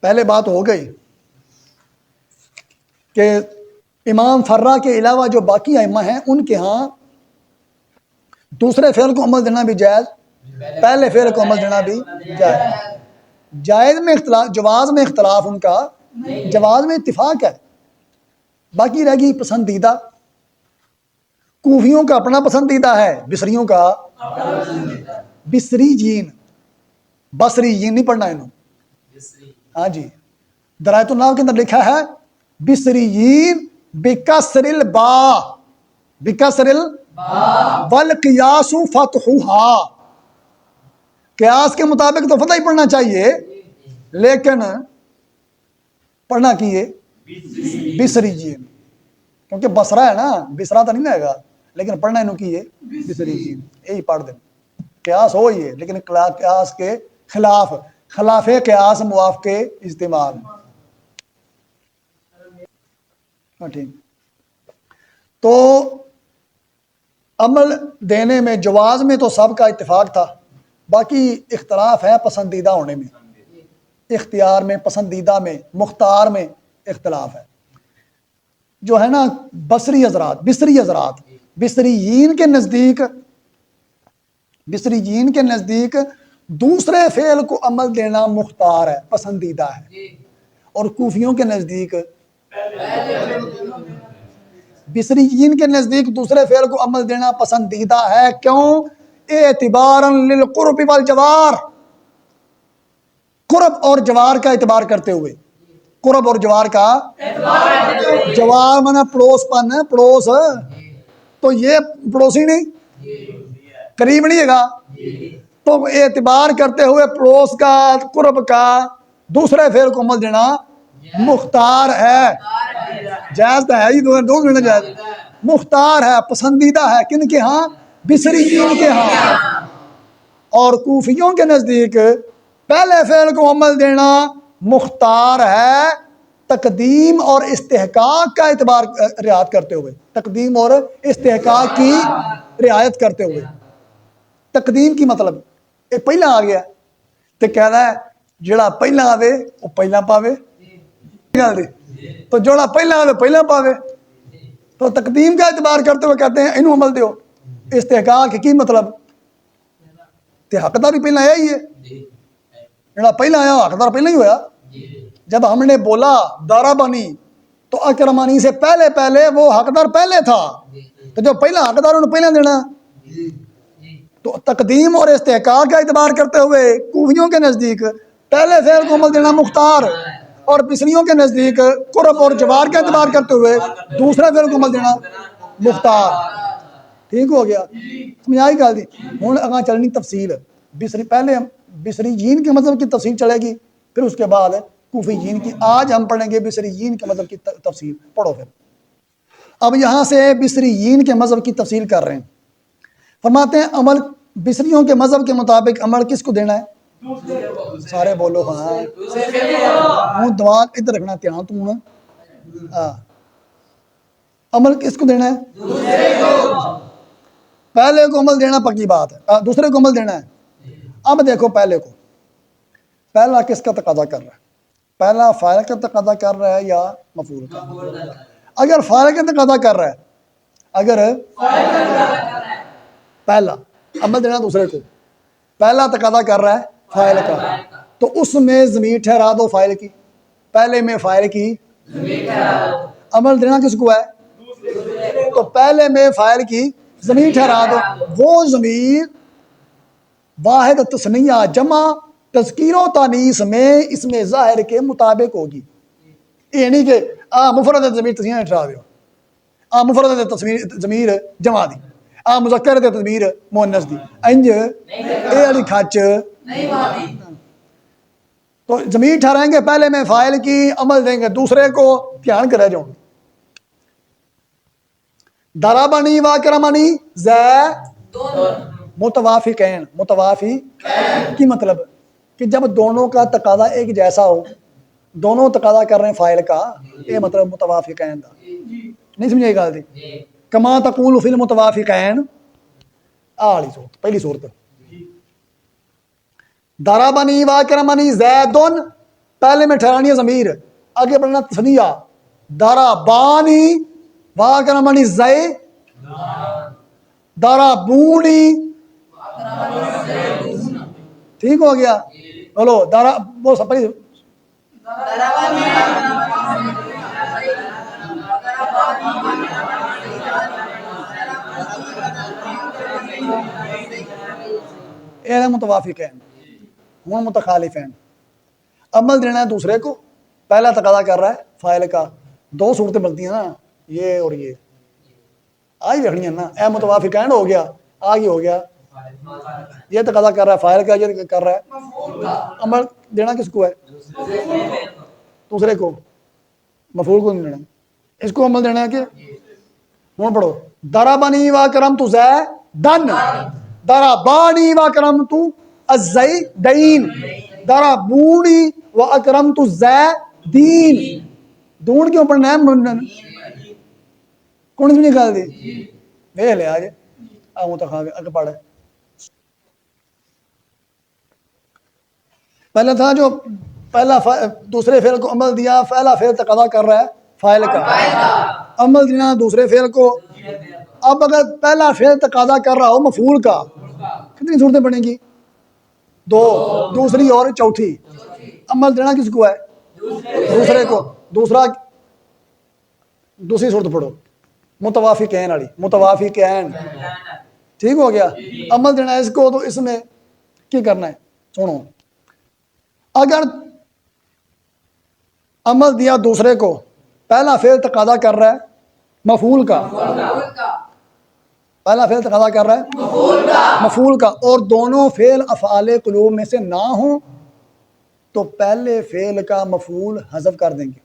پہلے بات ہو گئی کہ امام فرا کے علاوہ جو باقی ائمہ ہیں ان کے ہاں دوسرے فعل کو عمل دینا بھی جائز، پہلے فعل کو عمل دینا بھی جائز۔ جائز میں اختلاف، جواز میں اختلاف ان کا، جواز میں اتفاق ہے۔ باقی رہ گئی پسندیدہ، کوفیوں کا اپنا پسندیدہ ہے، بصریوں کا بصری جین، بصری جین نہیں پڑھنا انہوں، ہاں جی، درایت الناو کے اندر لکھا ہے بصریین بکسر البا، بکسر والقیاس فتحھا، قیاس کے مطابق تو فتح ہی پڑھنا چاہیے، لیکن پڑھنا کیے بصری جین، کیونکہ بصرہ ہے نا، بصرہ تو نہیں رہے گا، لیکن پڑھنا انہوں کی ہے بصری جین، یہی پڑھ دیں، قیاس ہو ہی ہے لیکن قیاس کے خلاف، خلاف قیاس موافق اجتماع۔ ٹھیک، تو عمل دینے میں جواز میں تو سب کا اتفاق تھا، باقی اختلاف ہے پسندیدہ ہونے میں، اختیار میں، پسندیدہ میں، مختار میں اختلاف ہے۔ جو ہے نا بصری حضرات، بصری حضرات، بصریین کے نزدیک، بصریین کے نزدیک دوسرے فعل کو عمل دینا مختار ہے، پسندیدہ ہے، اور کوفیوں کے نزدیک، بصریین کے نزدیک دوسرے فعل کو عمل دینا پسندیدہ ہے، کیوں؟ اعتبارا للقرب والجوار، قرب اور جوار کا اعتبار کرتے ہوئے، قرب اور جوار کا، جوار مانا پڑوس پن، پڑوس، تو یہ پڑوسی نہیں، قریب نہیں ہے گا، تو اعتبار کرتے ہوئے پڑوس کا، قرب کا دوسرے فعل کو عمل دینا مختار ہے، جائز تو ہے ہی، دو دینا جائز، مختار ہے، پسندیدہ ہے، کن کے ہاں؟ بصریین کے ہاں۔ اور کوفیوں کے نزدیک پہلے فعل کو عمل دینا مختار ہے، تقدیم اور استحقاق کا اعتبار رعایت کرتے ہوئے، تقدیم اور استحقاق کی رعایت کرتے ہوئے۔ تقدیم کی مطلب یہ پہلا آ گیا تو کہہ رہا ہے جڑا پہلا آوے وہ پہلا پاوے، تو جوڑا پہلا آوے پہلا پاوے، تو تقدیم کا اعتبار کرتے ہوئے کہتے ہیں انہوں عمل دیو۔ استحقاق کی مطلب تے حقدار بھی پہلا آیا ہی ہے، جڑا پہلا آیا حقدار پہلا ہی ہویا۔ جب ہم نے بولا دارا بنی تو اکرمانی سے پہلے پہلے وہ حقدار پہلے تھا، تو جو پہلا حقدار انہوں پہلا دینا، تو تقدیم اور استحقاق کا اعتبار کرتے ہوئے کوفیوں کے نزدیک پہلے فعل کو عمل دینا مختار، اور بصریوں کے نزدیک قرب اور جوار کا اعتبار کرتے ہوئے دوسرے فعل کو عمل دینا مختار۔ ٹھیک ہو گیا، سمجھ آئی گل دی؟ ہوں اگاں چلنی تفصیل، بصری پہلے بصری جین کے مذہب کی تفصیل چلے گی، پھر اس کے بعد کوفی جین کی۔ آج ہم پڑھیں گے بصری جین کے مذہب کی تفصیل، پڑھو پھر۔ اب یہاں سے بصری جین کے مذہب کی تفصیل کر رہے ہیں، فرماتے ہیں عمل بصریوں کے مذہب کے مطابق عمل کس کو دینا ہے؟ سارے بولو ہاں، ہوں دعا ادھر رکھنا دھیان تم ہاں، عمل کس کو دینا ہے؟ پہلے کو عمل دینا پکی بات ہے، دوسرے کو عمل دینا ہے۔ اب دیکھو پہلے کو، پہلا کس کا تقاضا کر رہا ہے؟ پہلا فاعل کا تقاضا کر رہا ہے یا مفعول کا؟ اگر فاعل کا تقاضا کر رہا ہے، اگر پہلا عمل دینا دوسرے کو، پہلا تقاضا کر رہا ہے فاعل کا، تو اس میں ضمیر ٹھہرا دو فاعل کی، پہلے میں فاعل کی عمل دینا کس کو ہے؟ تو پہلے میں فاعل کی ضمیر ٹھہرا دو، وہ ضمیر واحد تثنیہ جمع تذکیر و تانیث میں اس میں ظاہر کے مطابق ہوگی۔ یہ نہیں کہ مفرد ضمیر تثنیہ ٹھہرا دو، مفرد ضمیر جمع دی، مذکر تے ضمیر مؤنث دی، انج اے علی کھچ، تو ضمیر ٹھہرائیں گے پہلے میں فاعل کی، عمل دیں گے دوسرے کو، دھیان کرے جاؤ۔ ضربنی واکرمنی زیدن متوافقین، متوافق کی مطلب کہ جب دونوں کا تقاضا ایک جیسا ہو، دونوں تقاضا کر رہے ہیں فاعل کا، یہ مطلب متوافقین دا، نہیں سمجھے گا دی؟ کما تقول فی المتوافقین، آلی صورت، پہلی صورت۔ ضربنی واکرمنی زیدن پہلے میں ٹھہرانی ہے ضمیر، آگے بڑھنا تثنیہ، ضربانی واکرمنی زئی ضربونی، ٹھیک ہو گیا؟ بولو وہ سب پڑھی، یہ متوافق ہیں، ہوں متخالفین۔ عمل دینا ہے دوسرے کو، پہلا تقاضا کر رہا ہے فاعل کا، دو صورتیں بنتی ہیں نا، یہ اور یہ آج رکھنی ہے نا، اے متوافقین ہو گیا، آگے ہو گیا یہ تقاضا کر رہا ہے فاعل کا، یہ کر رہا ہے عمل دینا کس کو ہے؟ دوسرے کو، مفعول کو نہیں دینا، اس کو عمل دینا ہے کہ ہوں پڑھو، ضربنی واکرمت زیدن ضربانی واکرمت الزیدین ضربونی واکرمت الزیدین۔ دون کیوں پڑھنا ہے؟ کون سی نکال دی ویہ لے آج اگر پڑھ پہلے تھا جو پہلا دوسرے فعل کو عمل دیا، پہلا فعل تقاضا کر رہا ہے فاعل کا، عمل دینا دوسرے فعل کو۔ اب اگر پہلا فعل تقاضا کر رہا ہو مفعول کا، کتنی صورتیں بنیں گی؟ دو، دوسری اور چوتھی۔ عمل دینا کس کو ہے؟ دوسرے کو۔ دوسری صورت پڑھو، متوافقین والی، متوافقین، ٹھیک ہو گیا؟ عمل دینا ہے اس کو، تو اس میں کیا کرنا ہے؟ سنو، اگر عمل دیا دوسرے کو، پہلا فعل تقاضا کر رہا ہے مفعول کا، پہلا فعل تقاضا کر رہا ہے مفعول کا، اور دونوں فعل افعال قلوب میں سے نہ ہوں تو پہلے فعل کا مفعول حذف کر دیں گے،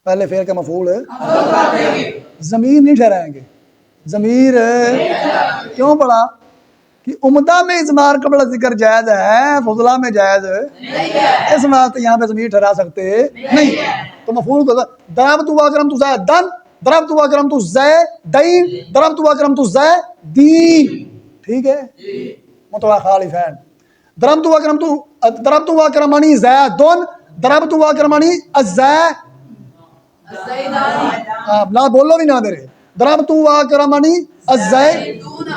پہلے فعل کا مفعول ضمیر نہیں ٹھہرائیں گے۔ ضمیر کیوں پڑھا؟ کہ عمدہ میں اضمار قبل ذکر جائز ہے، فضلہ میں جائز اس وقت یہاں پہ ضمیر ٹھہرا سکتے نہیں، تو مفعول کو ضربت واکرمت زیدن ضربت واکرمت زیدین ضربت واکرمت زیدین، ٹھیک ہے؟ متخالفین، ضربت واکرمنی زیدن ضربت واکرمنی لا بولو بھی نہ میرے، ضربت واکرمنی الزیدون،